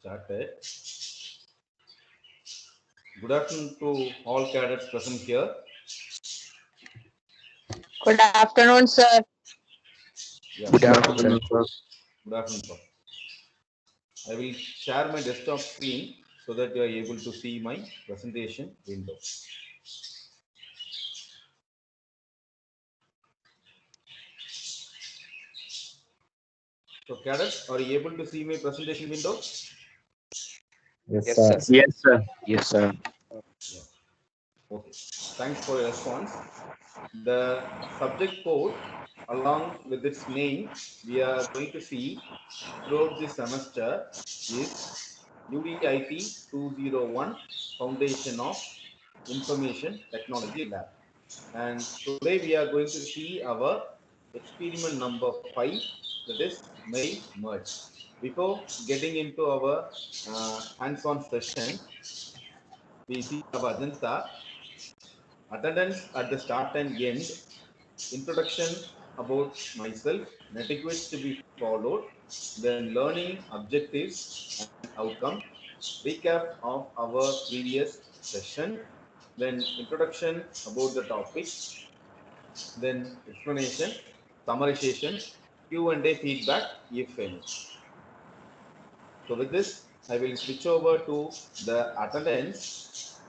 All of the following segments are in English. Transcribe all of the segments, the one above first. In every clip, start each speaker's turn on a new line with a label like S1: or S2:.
S1: started. Good afternoon to all cadets present here.
S2: Good afternoon, sir.
S1: Yeah,
S3: Good afternoon, sir.
S1: good afternoon, sir. I will share my desktop screen so that you are able to see my presentation window. So, cadets, are you able to see my presentation window?
S3: Yes, sir. Yes, sir. Yes, sir.
S1: Yeah. Okay. Thanks for your response. The subject code, along with its name, we are going to see throughout this semester is UDIT 201 Foundation of Information Technology Lab. And today we are going to see our experiment number 5, that is mail merge. Before getting into our hands-on session, we see our agenda, attendance at the start and end, introduction about myself, etiquettes to be followed, then learning objectives and outcome, recap of our previous session, then introduction about the topic, then explanation, summarization, Q&A feedback if any. So with this, I will switch over to the attendance.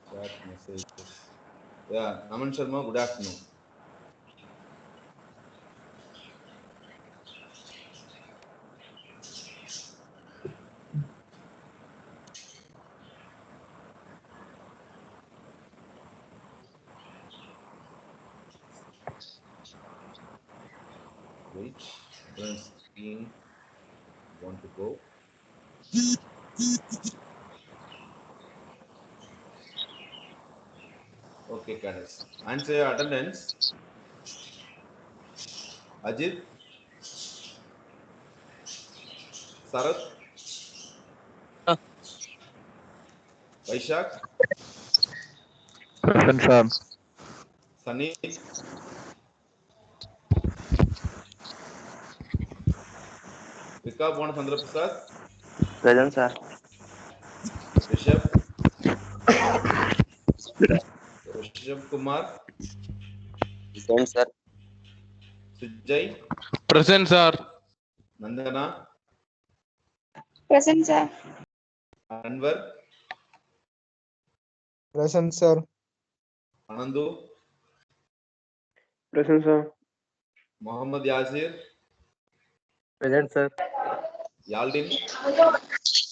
S1: Chat messages. Yeah, Naman Sharma, good afternoon. Wait, attendance screen. Want to go? Okay, cadets. Answer your attendance. Ajit, Sarath, Vaishak,
S3: Present, sir.
S1: Sanit, Vika Chandra Prasad,
S3: Present, sir.
S1: Rishabh Kumar,
S3: Present, sir.
S1: Sujay,
S4: Present, sir.
S1: Nandana,
S2: Present, sir.
S1: Anwar,
S5: Present, sir.
S1: Anandu,
S3: Present, sir.
S1: Muhammad Yasir,
S3: Present, sir.
S1: Yaldin,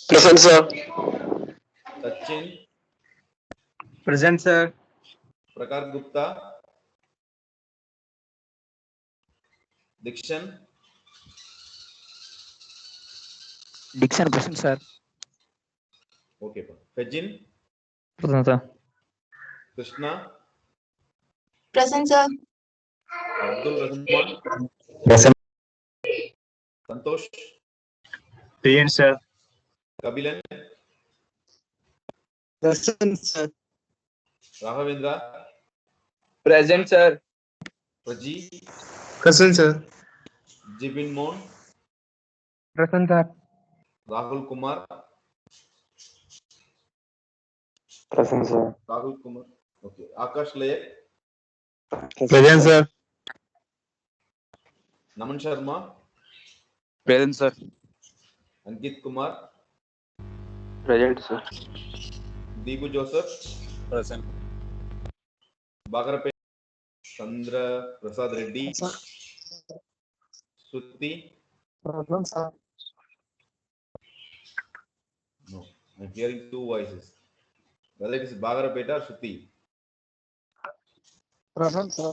S3: Present, sir.
S1: Sachin,
S5: Present, sir.
S1: Prakar Gupta, Dikshan,
S3: Dixon, present, sir.
S1: okay, Fejin,
S3: Present, sir.
S1: Krishna,
S2: Present, sir.
S1: Abdul Rahman,
S3: Present.
S1: Santosh,
S5: Present, sir.
S1: Kabilan,
S5: Present, sir.
S1: Rahavendra,
S5: Present, sir.
S1: Praji,
S5: Present, sir.
S1: Jibin Mon,
S3: Present, sir.
S1: Rahul Kumar,
S3: Present, sir.
S1: Rahul Kumar, okay, Akash Layak,
S5: Present, sir.
S1: Naman Sharma,
S3: Present, sir.
S1: Ankit Kumar,
S3: Present, sir.
S1: Deepu Joseph,
S3: Present.
S1: Bagarapet, Chandra Prasad Reddy, Shruti.
S5: Present, sir.
S1: No, I'm hearing two voices. Whether it is Bagarapeta or Shruti.
S5: Present, sir.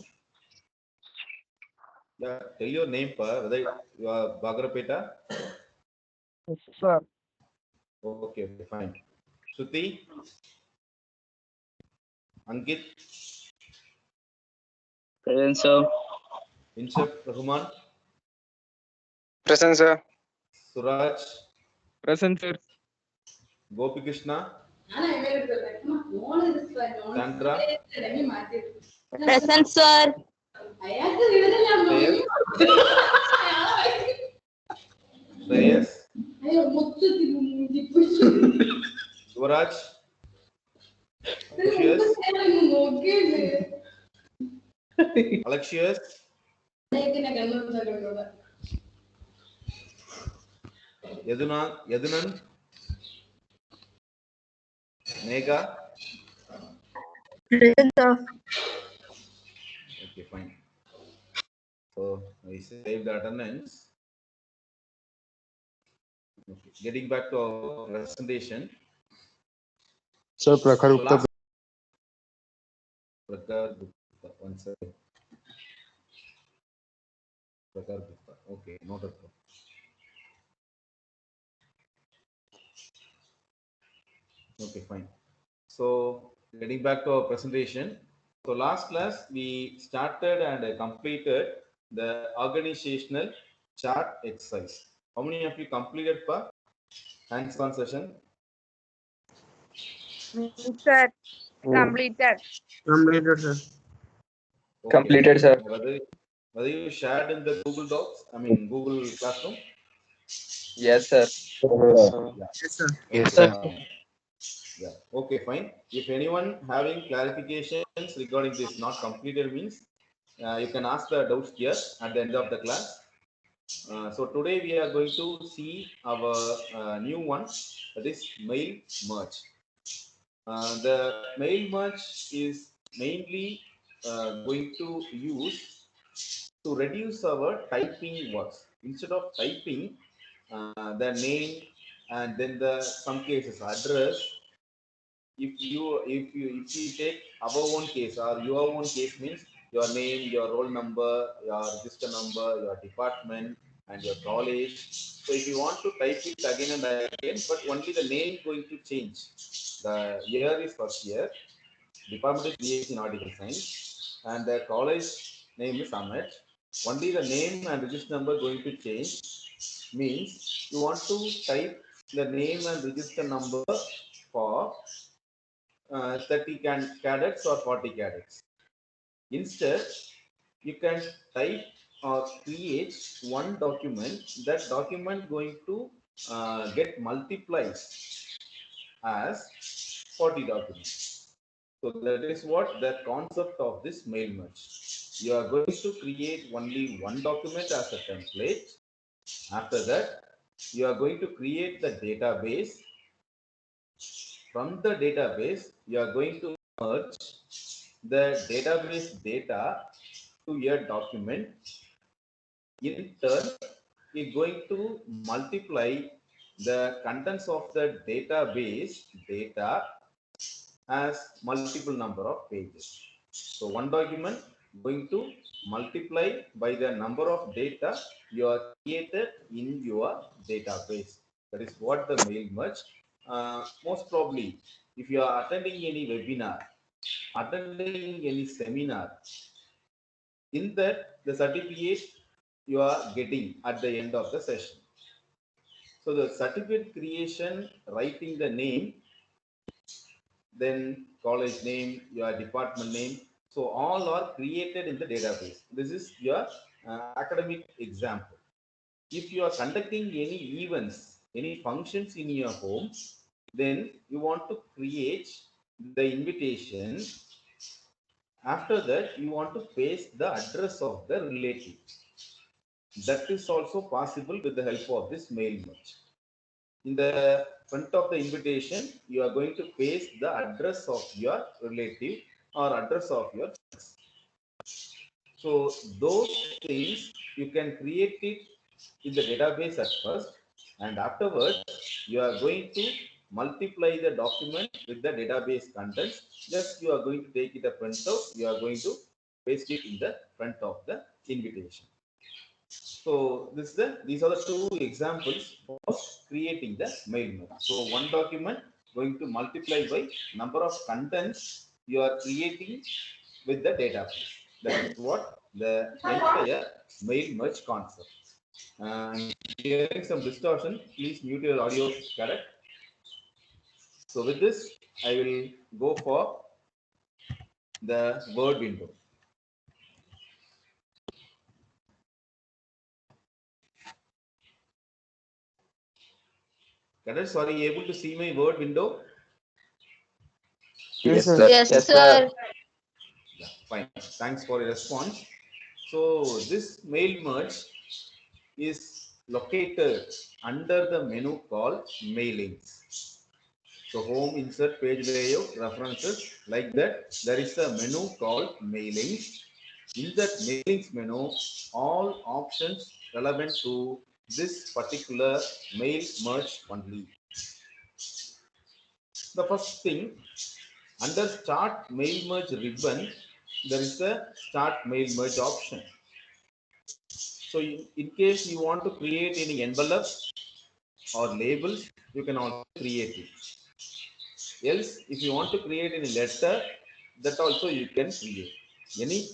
S1: Yeah, tell your name, whether you are Bagarapeta.
S5: Yes, sir.
S1: Okay, fine. Shruti, Ankit,
S5: Present, sir.
S1: Inshaf Rahman,
S5: Present, sir.
S1: Suraj,
S5: Present, sir.
S1: Gopi Krishna, Sandra,
S2: Present, sir.
S1: Shreyas, Yuvraj, Alexius, Alexius, Yadunan, Mega.
S2: Present, sir.
S1: Okay, fine. So we save the attendance. Okay. Getting back to our presentation.
S5: Sir, Prakhar
S1: So
S5: Gupta.
S1: last Prakhar Gupta. One second. Prakhar Gupta. Okay, noted. Okay, fine. So getting back to our presentation. So last class we started and completed the organizational chart exercise. How many of you completed for hands-on session?
S2: Sir, completed.
S5: Completed, sir.
S1: Okay,
S3: Completed,
S1: fine.
S3: sir.
S1: Whether you shared in the Google Docs, I mean Google Classroom?
S3: Yes, sir.
S5: Yes, sir.
S1: Yeah.
S5: Yes, sir.
S1: Okay,
S3: Yes, sir.
S1: fine. Yeah. Okay, fine. If anyone having clarifications regarding this not completed means, you can ask the doubts here at the end of the class. So today we are going to see our new one, that is mail merge. The mail merge is mainly going to use to reduce our typing works. Instead of typing the name and then the some cases address, if you take our own case or your own case means your name, your roll number, your register number, your department and your college. So if you want to type it again and again, but only the name going to change. The year is first year, department is BSc Nautical Science, and the college name is Ahmed. Only the name and register number going to change. Means you want to type the name and register number for 30 cadets or 40 cadets. Instead, you can type or create one document. That document going to get multiplied as 40 documents. So that is what the concept of this mail merge. You are going to create only one document as a template. After that, you are going to create the database. From the database, you are going to merge the database data to your document. In turn, it's going to multiply the contents of the database data as multiple number of pages. So one document going to multiply by the number of data you are created in your database. That is what the mail merge. Most probably, if you are attending any webinar, attending any seminar, in that the certificate you are getting at the end of the session. So the certificate creation, writing the name, then college name, your department name. So all are created in the database. This is your academic example. If you are conducting any events, any functions in your home, then you want to create the invitation. After that, you want to paste the address of the relative. That is also possible with the help of this mail merge. In the front of the invitation, you are going to paste the address of your relative or address of your friends. So those things you can create it in the database at first, and afterwards you are going to multiply the document with the database contents. Just you are going to take it a print out, you are going to paste it in the front of the invitation. So these are the two examples for creating the mail merge. So one document going to multiply by number of contents you are creating with the database. That is what the entire mail merge concept. Hearing some distortion, please mute your audio, correct? So with this, I will go for the word window. Cadets, are you able to see my word window?
S5: Yes, sir.
S2: Yes, sir.
S1: Yeah, fine. Thanks for your response. So this mail merge is located under the menu called mailings. So home, insert, page layout, references, like that. There is a menu called mailings. In that mailings menu, all options relevant to this particular mail merge only. The first thing, under start mail merge ribbon, there is a start mail merge option. So in case you want to create any envelope or labels, you can also create it. Else, if you want to create any letter, that also you can create.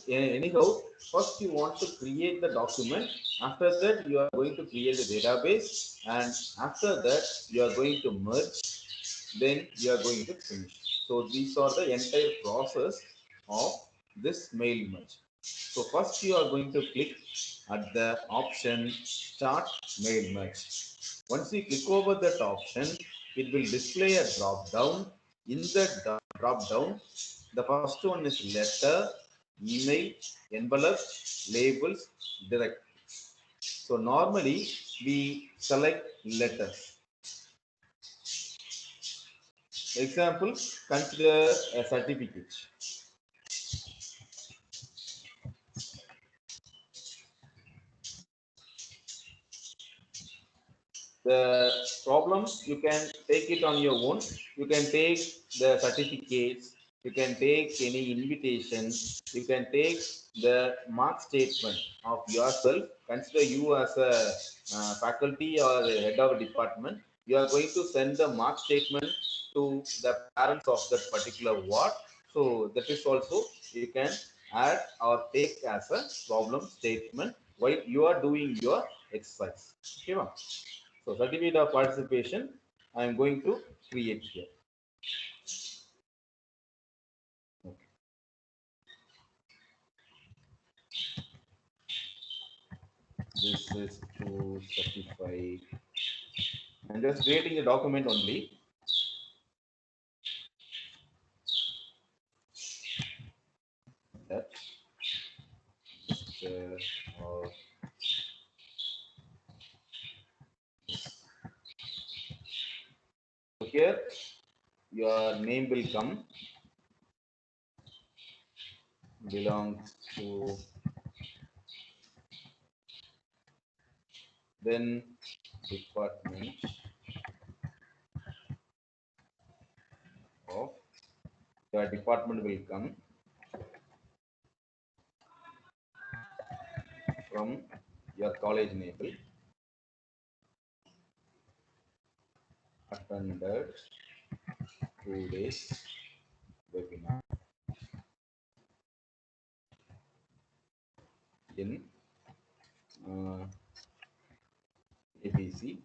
S1: Anyhow, first you want to create the document. After that, you are going to create the database, and after that, you are going to merge. Then you are going to finish. So these are the entire process of this mail merge. So first you are going to click at the option Start Mail Merge. Once you click over that option, it will display a drop down. In the drop down, the first one is letter, email, envelope, labels, direct. So normally we select letters. Example, consider a certificate. The problems, you can take it on your own. You can take the certificates, you can take any invitations, you can take the mark statement of yourself. Consider you as a faculty or a head of a department. You are going to send the mark statement to the parents of that particular ward. So that is also you can add or take as a problem statement while you are doing your exercise. Okay, ma'am? So certificate of participation, I am going to create here. Okay. This is to certify. I'm just creating a document only. That or so here your name will come, belongs to, then department of, your department will come from your college name, attended 2 days webinar in ABC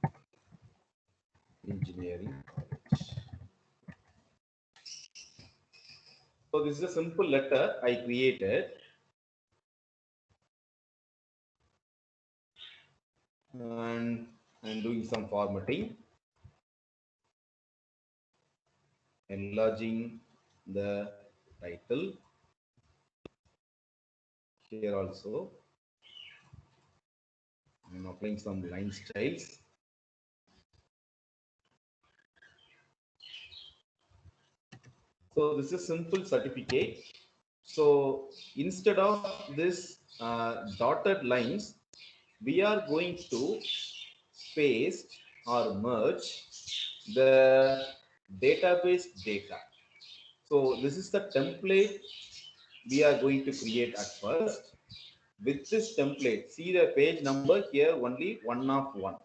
S1: Engineering College. So this is a simple letter I created, and I'm doing some formatting, enlarging the title. Here also I'm applying some line styles. So this is simple certificate. So instead of this dotted lines, we are going to paste or merge the database data. So this is the template we are going to create at first. With this template, see the page number here, only 1 of 1.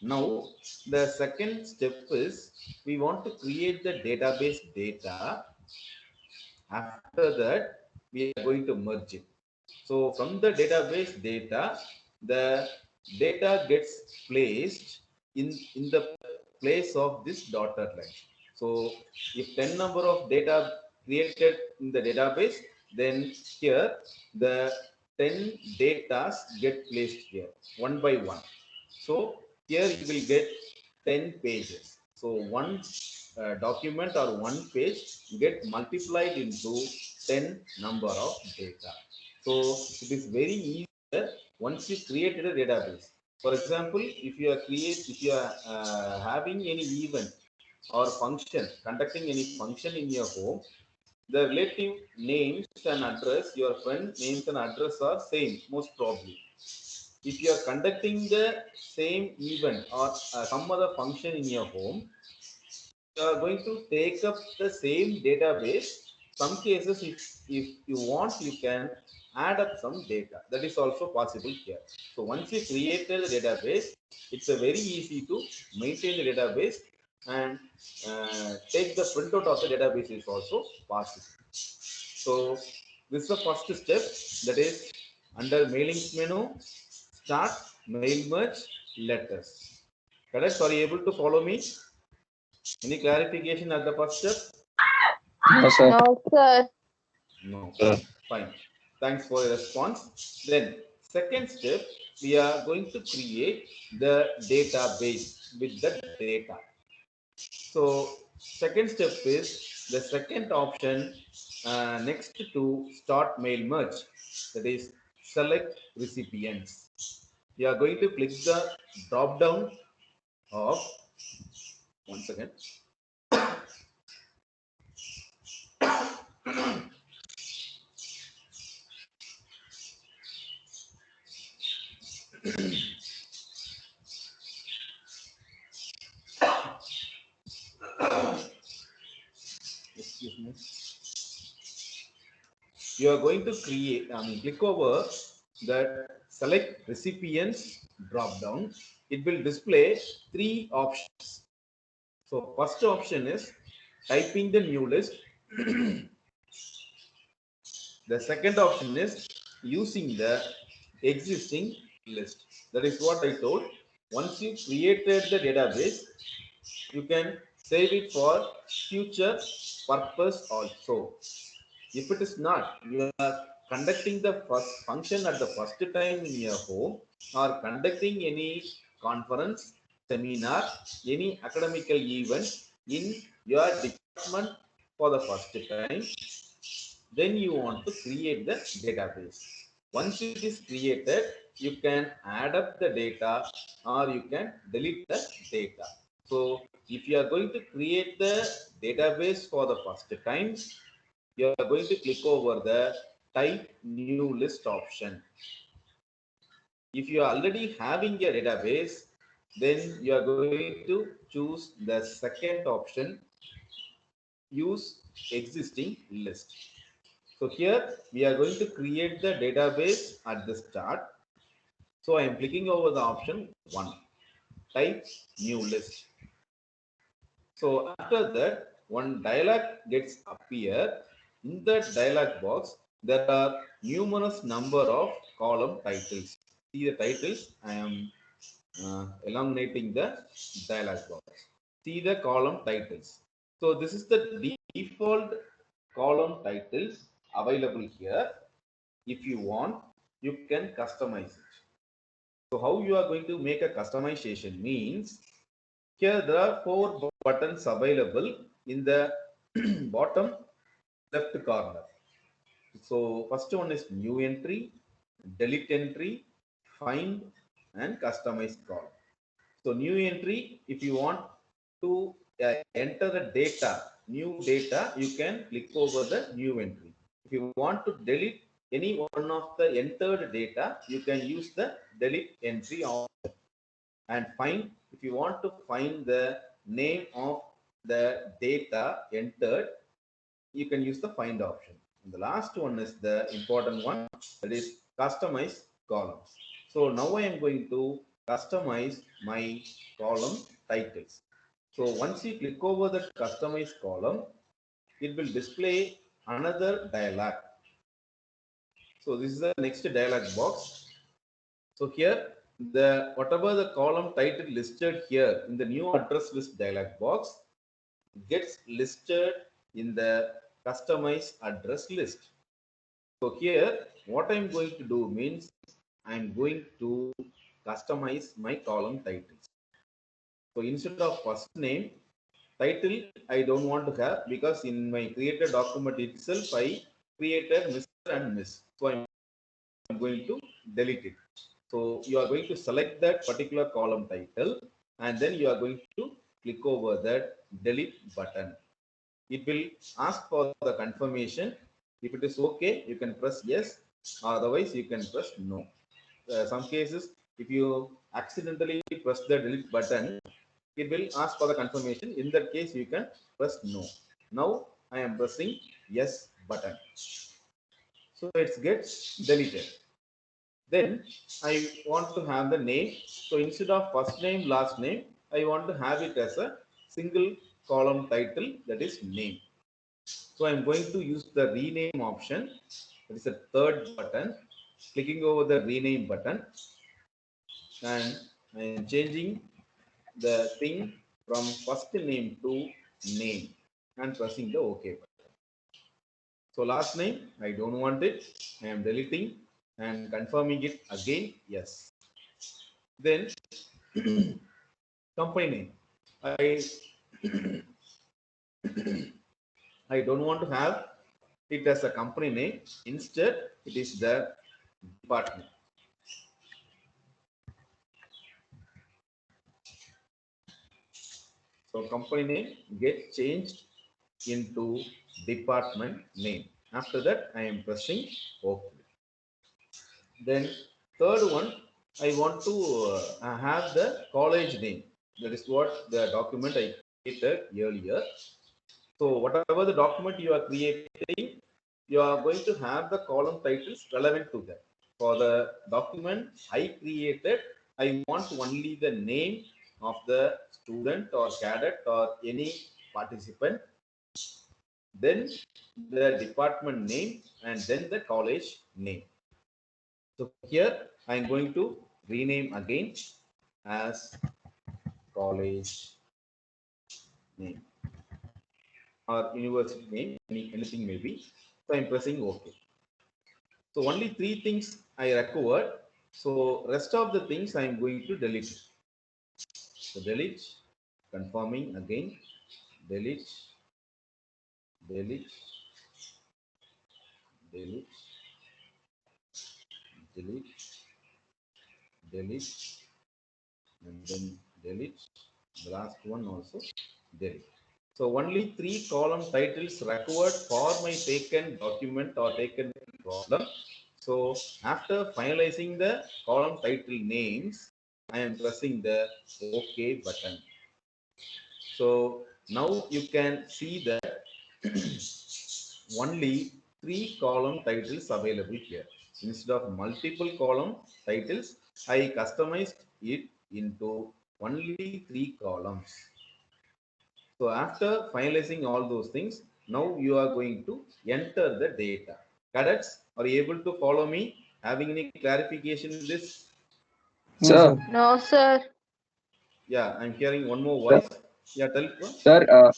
S1: Now the second step is we want to create the database data. After that, we are going to merge it. So from the database data, the data gets placed in the place of this dotted line. So if 10 number of data created in the database, then here the 10 datas get placed here one by one. So here you will get 10 pages. So one document or one page get multiplied into 10 number of data. So it is very easy once you created a database. For example, if you are having any event or function, conducting any function in your home, the relative names and address, your friend names and address are same, most probably. If you are conducting the same event or some other function in your home, you are going to take up the same database. Some cases, if you want, you can add up some data. That is also possible here. So once you created the database, it's a very easy to maintain the database, and take the printout of the database is also possible. So this is the first step, that is under mailings menu, start, mail merge, letters. Correct? Are you able to follow me? Any clarification at the first step?
S3: No, sir.
S2: No, sir.
S1: No.
S3: Sir.
S1: Fine. Thanks for your response. Then second step, we are going to create the database with the data. So second step is the second option next to start mail merge, that is select recipients. We are going to click the drop down of, once again, excuse me. You are going to create, click over that select recipients drop down. It will display three options. So first option is typing the new list. The second option is using the existing list. That is what I told. Once you created the database, you can save it for future purpose also. If it is not, you are conducting the first function at the first time in your home, or conducting any conference, seminar, any academical event in your department for the first time, then you want to create the database. Once it is created, you can add up the data or you can delete the data. So if you are going to create the database for the first time, you are going to click over the type new list option. If you are already having a database, then you are going to choose the second option, use existing list. So here we are going to create the database at the start. So I am clicking over the option 1, type new list. So after that, one dialog gets appear. In that dialog box, there are numerous number of column titles. See the titles. I am elongating the dialog box. See the column titles. So this is the default column titles available here. If you want, you can customize it. So how you are going to make a customization means, here there are 4 buttons available in the bottom left corner. So first one is new entry, delete entry, find, and customize column. So new entry, if you want to enter the data, new data, you can click over the new entry. If you want to delete any one of the entered data, you can use the delete entry option. And find, if you want to find the name of the data entered, you can use the find option. And the last one is the important one, that is customize columns. So now I am going to customize my column titles. So once you click over the customize column, it will display another dialog. So this is the next dialog box. So here, the whatever the column title listed here in the new address list dialog box gets listed in the customize address list. So here, what I'm going to do means I'm going to customize my column titles. So instead of first name, title I don't want to have, because in my created document itself I created Mr. and Miss. So I'm going to delete it. So you are going to select that particular column title, and then you are going to click over that delete button. It will ask for the confirmation. If it is okay, you can press yes. Otherwise, you can press no. Some cases, if you accidentally press the delete button, it will ask for the confirmation. In that case, you can press no. Now I am pressing yes button. So it gets deleted. Then I want to have the name. So instead of first name, last name, I want to have it as a single column title, that is name. So I'm going to use the rename option. That is the third button. Clicking over the rename button, and I am changing the thing from first name to name and pressing the OK button. So last name, I don't want it. I am deleting and confirming it again. Yes. Then company name. I don't want to have it as a company name. Instead, it is the department. So company name gets changed into department name. After that, I am pressing OK. Then third one, I want to have the college name. That is what the document I created earlier. So whatever the document you are creating, you are going to have the column titles relevant to that. For the document I created, I want only the name of the student or cadet or any participant, then the department name, and then the college name. So here I am going to rename again as college name or university name, anything may be. So I'm pressing OK. So only three things I required. So rest of the things I am going to delete it. So delete, confirming again, delete, delete, delete, delete, delete, and then delete. The last one also delete. So only three column titles required for my taken document or taken problem. So after finalizing the column title names, I am pressing the OK button. So now you can see that only three column titles available here. Instead of multiple column titles, I customized it into only three columns. So after finalizing all those things, now you are going to enter the data. Cadets, are you able to follow me? Having any clarification in this?
S3: Sir,
S2: No, sir.
S1: Yeah, I'm hearing one more
S3: sir,
S1: voice. Yeah, tell.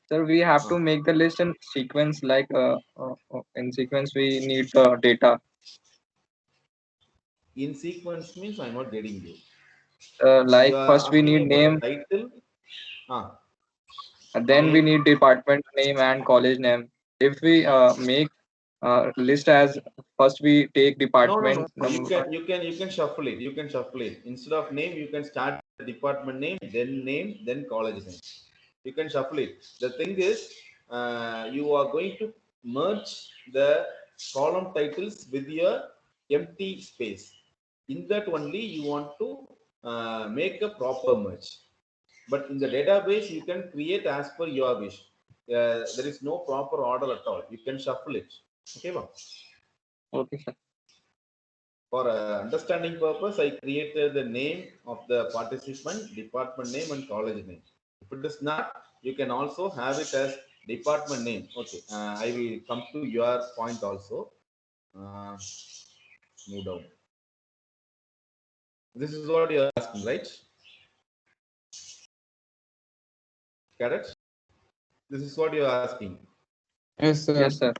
S3: sir, we have to make the list in sequence, like in sequence we need the data.
S1: In sequence means I'm not getting you.
S3: Like
S1: You are
S3: first we
S1: asking
S3: need
S1: about the
S3: name,
S1: title.
S3: then we
S1: Name.
S3: need department name and college name. If we make list as first we take
S1: No.
S3: department
S1: You can shuffle it. You can shuffle it. Instead of name, you can start the department name, then college name. You can shuffle it. The thing is, you are going to merge the column titles with your empty space. In that only you want to make a proper merge. But in the database, you can create as per your wish. There is no proper order at all. You can shuffle it. Okay, ma'am?
S3: Okay, sir.
S1: For understanding purpose, I created the name of the participant, department name, and college name. If it is not, you can also have it as department name. Okay, I will come to your point also. Move down. This is what you are asking, right? Correct? This is what you are asking.
S5: Yes, sir.
S3: Yes, sir.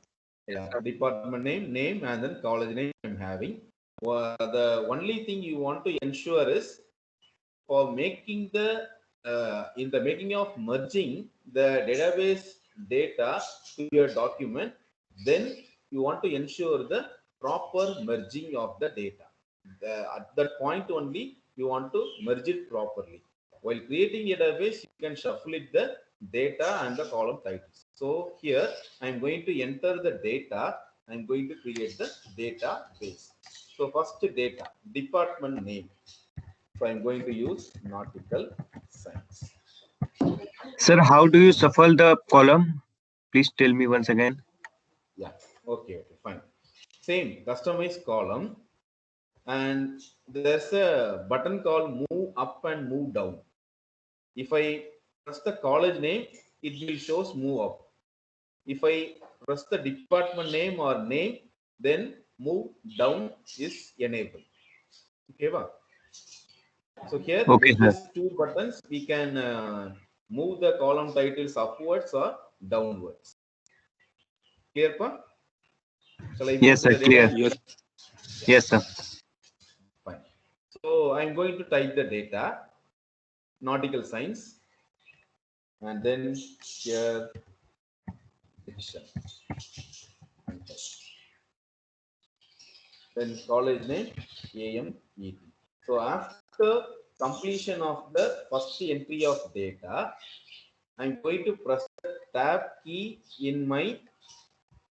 S1: Yeah, department name, and then college name I'm having. The only thing you want to ensure is for making the in the making of merging the database data to your document, then you want to ensure the proper merging of the data. At that point only, you want to merge it properly. While creating a database, you can shuffle it the data and the column titles. So here I'm going to enter the data. I'm going to create the database. So first data, department name. So I'm going to use nautical science.
S4: Sir, how do you shuffle the column? Please tell me once again.
S1: Yeah. Okay. Fine. Same customize column, and there's a button called move up and move down. If I press the college name, it will shows move up. If I press the department name or name, then move down is enabled. Okay, va? So here
S4: Okay,
S1: with
S4: sir.
S1: these two buttons, we can move the column titles upwards or downwards. Clear, pa? Shall I move
S4: Yes,
S1: to
S4: sir.
S1: the
S4: Clear.
S1: data?
S5: Yes.
S4: Yes, sir.
S1: Fine. So I'm going to type the data, nautical science, and then here division. Then college name AMET. So after completion of the first entry of data, I'm going to press the tab key in my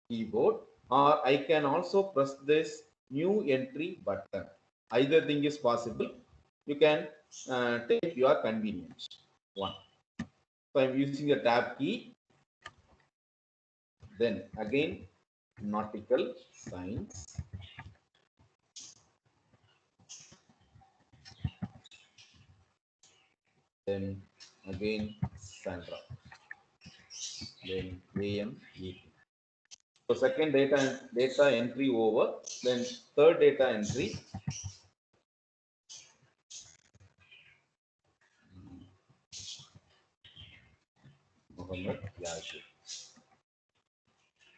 S1: keyboard, or I can also press this new entry button. Either thing is possible. You can take your convenience. One. So I'm using the tab key. Then again, nautical science. Then again, Sandra. Then AMET. So second data entry over. Then third data entry. Muhammad Yasir.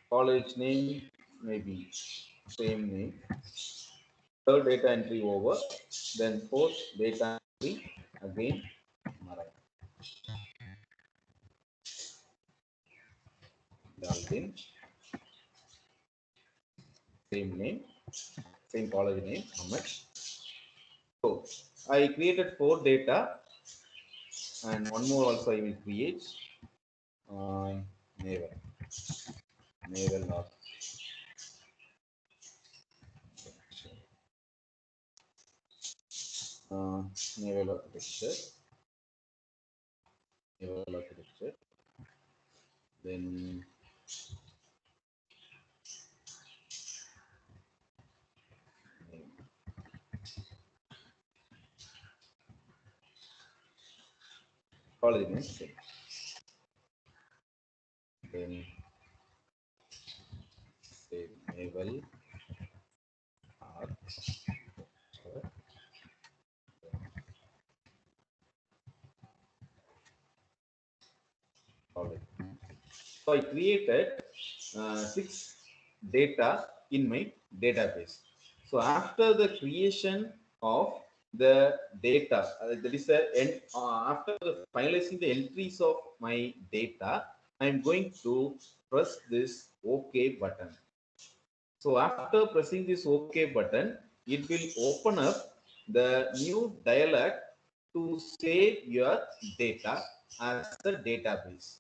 S1: College name maybe same name. Third data entry over. Then fourth data entry again Marai. Dalvin. Same name. Same college name Muhammad. So I created 4 data, and one more also I will create. Naval. Naval of naval architecture. Naval architecture. Then college name same. Then say naval architecture. College. So I created 6 data in my database. So after the creation of the data, that is after finalizing the entries of my data, I'm going to press this OK button. So after pressing this OK button, it will open up the new dialog to save your data as a database.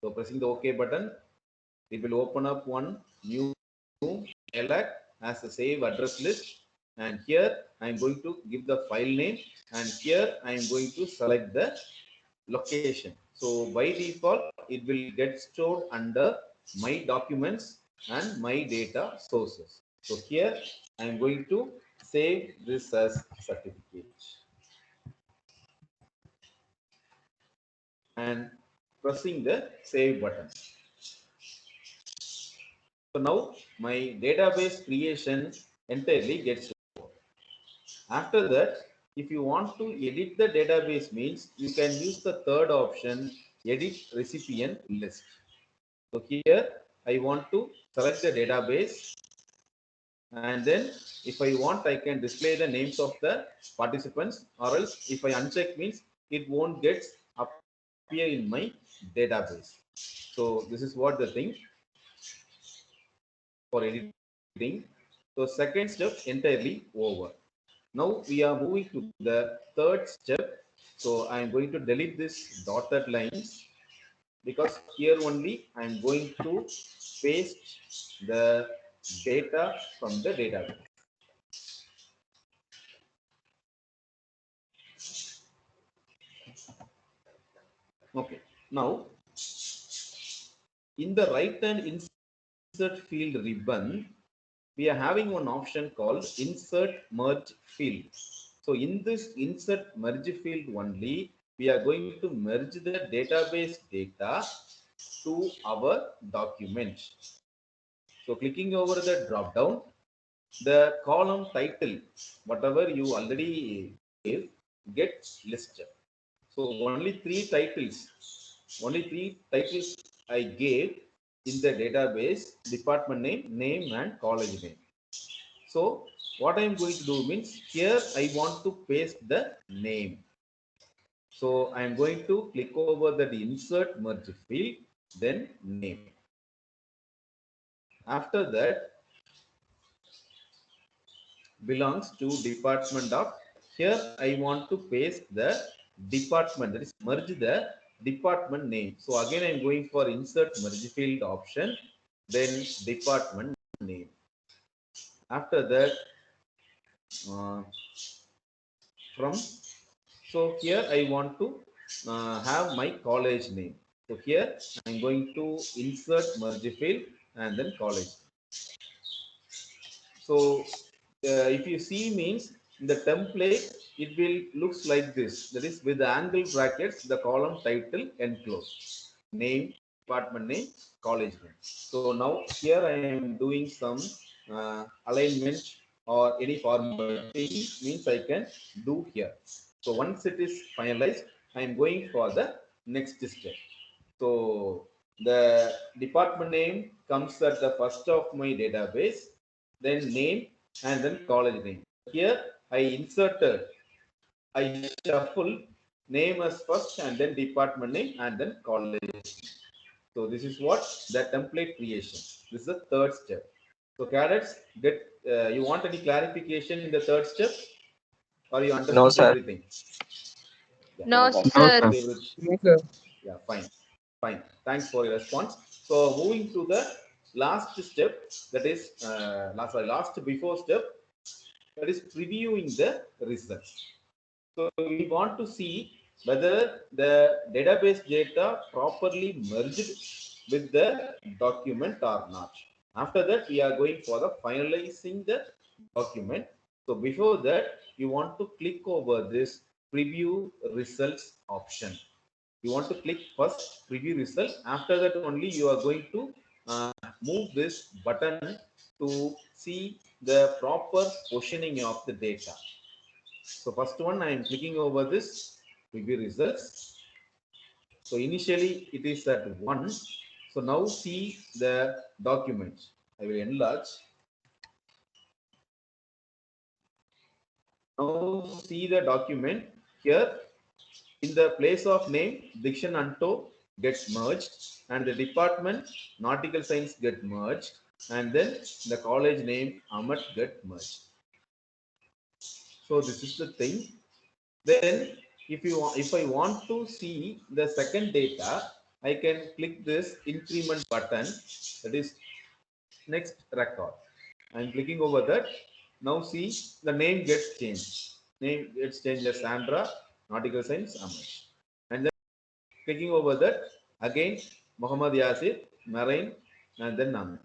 S1: So pressing the OK button, it will open up one new dialog as a save address list. And here I'm going to give the file name, and here I'm going to select the location. So by default, it will get stored under my documents and my data sources. So here I'm going to save this as certificate and pressing the save button. So now my database creation entirely gets over. After that, if you want to edit the database means you can use the third option, edit recipient list. So here I want to select the database, and then if I want, I can display the names of the participants, or else if I uncheck means it won't get appear in my database. So this is what the thing for editing. So second step entirely over. Now we are moving to the third step. So I am going to delete this dotted lines because here only I am going to paste the data from the database. Okay. Now in the right hand insert field ribbon, we are having one option called insert merge field. So in this insert merge field only, we are going to merge the database data to our document. So clicking over the drop down, the column title, whatever you already gave, gets listed. So only three titles I gave in the database: department name, name, and college name. So what I am going to do means here I want to paste the name. So I am going to click over the insert merge field, then name. After that, belongs to department of. Here I want to paste the department, that is merge the department name. So again I am going for insert merge field option, then department name. After that, from, so here I want to have my college name. So here I'm going to insert merge field and then college. So if you see means in the template, it will looks like this. That is with the angle brackets, the column title enclosed, name, department name, college name. So now here I am doing some alignment or any formatting means I can do here. So once it is finalized, I am going for the next step. So the department name comes at the first of my database, then name, and then college name. Here I shuffle name as first and then department name and then college. So this is what the template creation. This is the third step. So cadets, you want any clarification in the third step, or you
S3: No,
S1: understood
S3: sir.
S1: everything? Yeah.
S2: No,
S1: Okay.
S4: No,
S2: sir.
S4: sir.
S3: No, sir.
S1: Yeah, fine. Fine. Thanks for your response. So moving to the last step, that is last before step, that is previewing the results. So we want to see whether the database data properly merged with the document or not. After that, we are going for the finalizing the document. So before that, you want to click over this preview results option. You want to click first preview result. After that only you are going to move this button to see the proper positioning of the data. So first one, I am clicking over this preview results. So initially it is at 1. So now see the document. I will enlarge. Now see the document here. In the place of name, Dikshan Anto gets merged, and the department, nautical science, get merged, and then the college name, Amat, get merged. So this is the thing. Then if I want to see the second data, I can click this increment button, that is next record. I'm clicking over that. Now see the name gets changed. Name gets changed as Sandra, nautical science, Amat. And then clicking over that, again Muhammad Yasir, marine, and then Amat.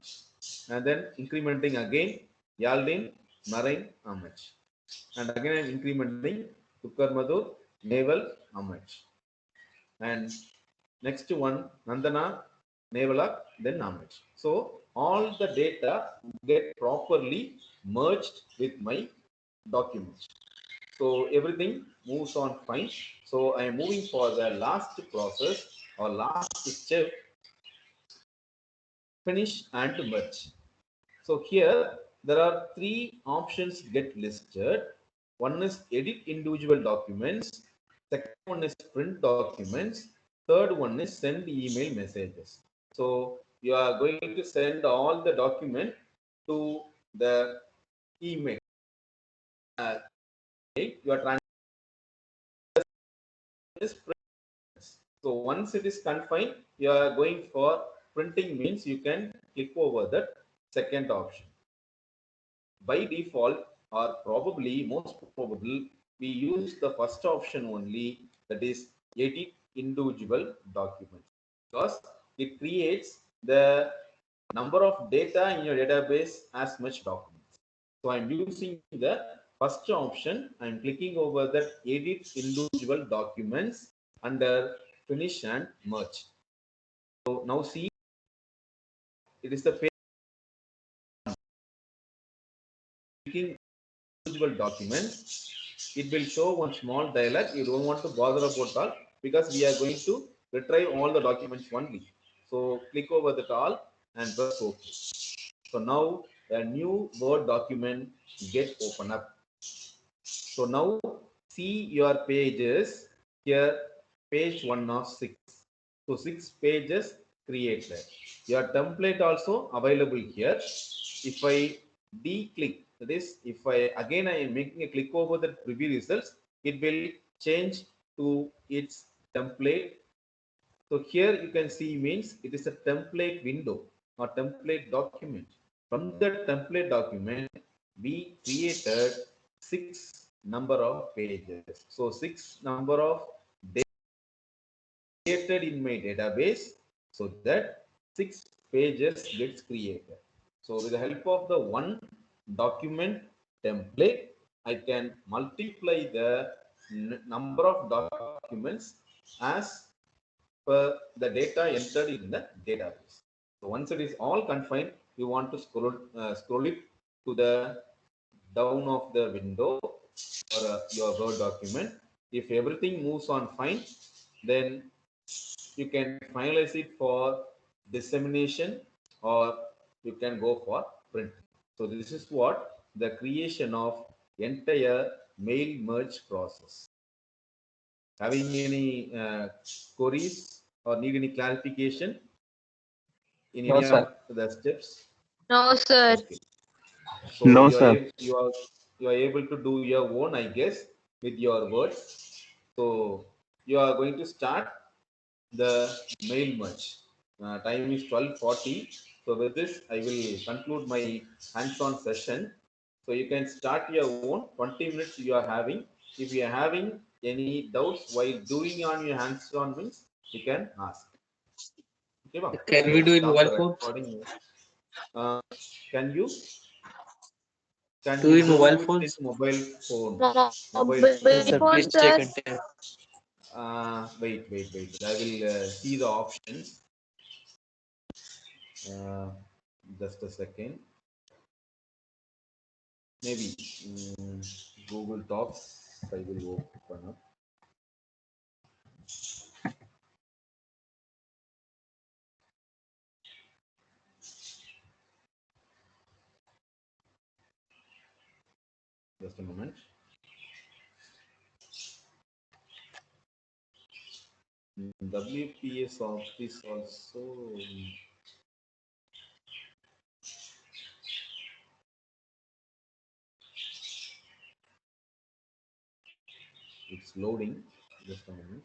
S1: And then incrementing again Yaldin, marine, Amat. And again I'm incrementing Tukkar Madhu, naval, Amat. And next one Nandana, Navalak, then Amat. So all the data get properly merged with my document. So everything moves on fine. So I am moving for the last process or last step, finish and merge. So here there are 3 options get listed. One is edit individual documents, Second one is print documents. Third one is send email messages. So you are going to send all the document to the email. You are transferring this print. So once it is confined, you are going for printing means you can click over that second option. By default, or probably most probable, we use the first option only, that is edit individual documents, because it creates the number of data in your database as much documents. So I'm using the first option. I'm clicking over that edit individual documents under finish and merge. So now see, it is the page clicking individual documents. It will show one small dialog. You don't want to bother about all, because we are going to retrieve all the documents only. So click over that all and press OK. So now a new Word document get open up. So now see your pages here, page 1 of 6. So 6 pages created. Your template also available here. If I de-click, that is, if I am making a click over the preview results, it will change to its template. So here you can see means it is a template window or template document. From the template document, we created 6 number of pages. So 6 number of created in my database, so that 6 pages gets created. So with the help of the one document template, I can multiply the number of documents as per the data entered in the database. So once it is all confined, you want to scroll it to the down of the window or your Word document. If everything moves on fine, then you can finalize it for dissemination, or you can go for print. So this is what the creation of entire mail merge process. Having any queries or need any clarification in
S3: No,
S1: any
S3: sir.
S1: of the steps?
S2: No, sir.
S1: Okay. So
S4: No,
S1: you are
S4: sir.
S1: you are able to do your own, I guess, with your words. So you are going to start the mail merge. Time is 12:40. So with this, I will conclude my hands-on session. So you can start your own 20 minutes you are having. If you are having any doubts while doing on your hands-on means, you can ask. Okay, I
S6: Can we
S1: will
S6: do in
S1: stop
S6: mobile
S1: the
S6: phones?
S1: recording. Uh, can you
S6: Do in mobile
S1: do it in
S6: phones?
S1: mobile phone? Mobile
S2: Mobile
S6: Yes,
S1: phone.
S6: sir.
S2: phone,
S6: Please check
S2: sir.
S6: and tell.
S1: Wait. I will see the options. Uh, just a second. Maybe Google Docs. I will open up. Just a moment. WPS office also. It's loading. Just a moment.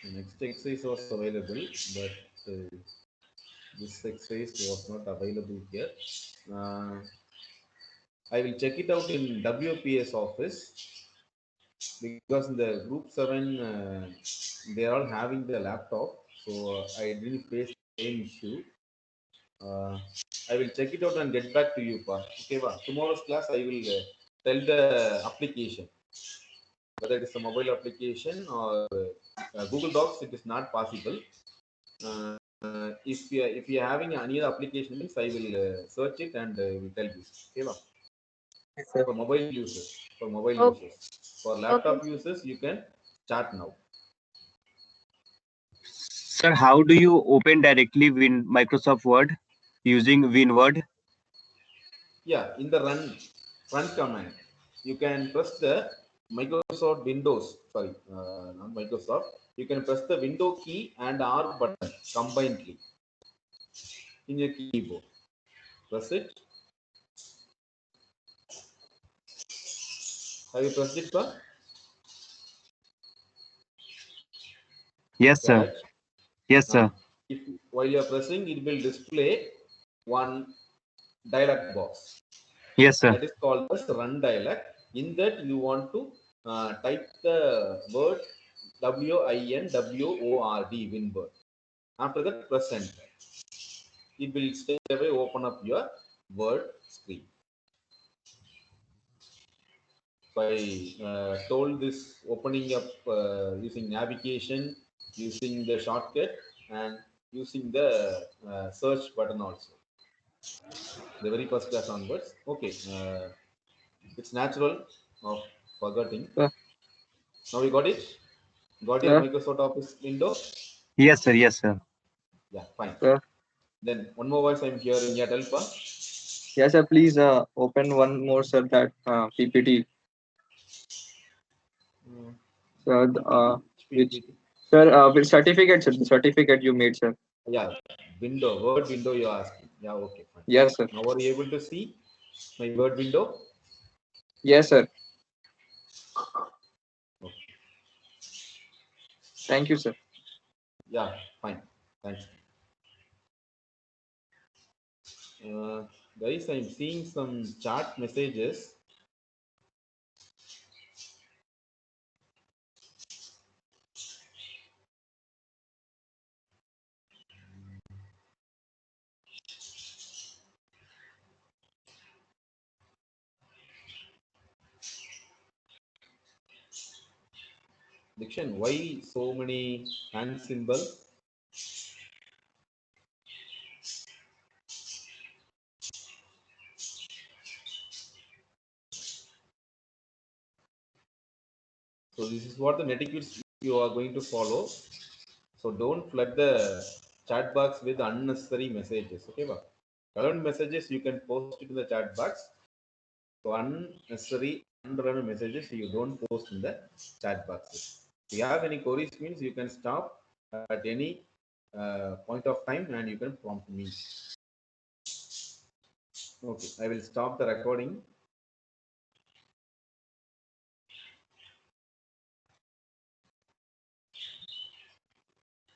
S1: The next exercise was available, but this exercise was not available here. I will check it out in WPS office, because in the group 7 they are all having the laptop, so I didn't face the same issue. uh, I will check it out and get back to you, pa. Okay, tomorrow's class I will tell the application. whether it is a mobile application or Google Docs, it is not possible. If you are having any other application, means I will search it and will tell you. Okay, ba?
S6: Yes, sir.
S1: For mobile users,
S2: Okay.
S1: for laptop users, you can chat now.
S4: Sir, how do you open directly Win Microsoft Word using WinWord?
S1: Yeah, in the run command, you can press the Microsoft Windows. Sorry, not Microsoft. You can press the Window key and R button combinedly in your keyboard. Press it. Have you pressed it, sir?
S4: Yes, sir.
S1: Right.
S4: Yes, sir.
S1: If while you are pressing, it will display one dialog box.
S4: Yes, sir.
S1: That is called as run dialog. In that, you want to type the word WINWORD, WinWord. After that, press enter. It will straight away open up your Word screen. So I told this opening up using navigation, using the shortcut, and using the search button also. The very first class onwards. Okay, it's natural of forgetting.
S3: Sir.
S1: Now you got it? Got your
S3: Sir.
S1: Microsoft Office window?
S4: Yes, sir. Yes, sir.
S1: Yeah, fine.
S3: Sir.
S1: Then one more voice I'm hearing. Yeah, tell pa.
S3: Yes, sir. Please open one more, sir. That PPT. Sir, which
S1: PPT.
S3: sir? Which certificate, sir? The certificate you made, sir.
S1: Yeah, window, Word window you're asking. Yeah, okay, fine.
S3: Yes, sir.
S1: Now are you able to see my Word window?
S3: Yes, sir.
S1: Okay.
S3: Thank you, sir.
S1: Yeah, fine. Thanks. Guys, I'm seeing some chat messages. Dikshan, why so many hand symbols? So this is what the etiquette you are going to follow. So don't flood the chat box with unnecessary messages. Okay, ba? Relevant messages you can post it in the chat box. So unnecessary, unrelevant messages you don't post in the chat boxes. If you have any queries, means you can stop at any point of time and you can prompt me. Okay, I will stop the recording.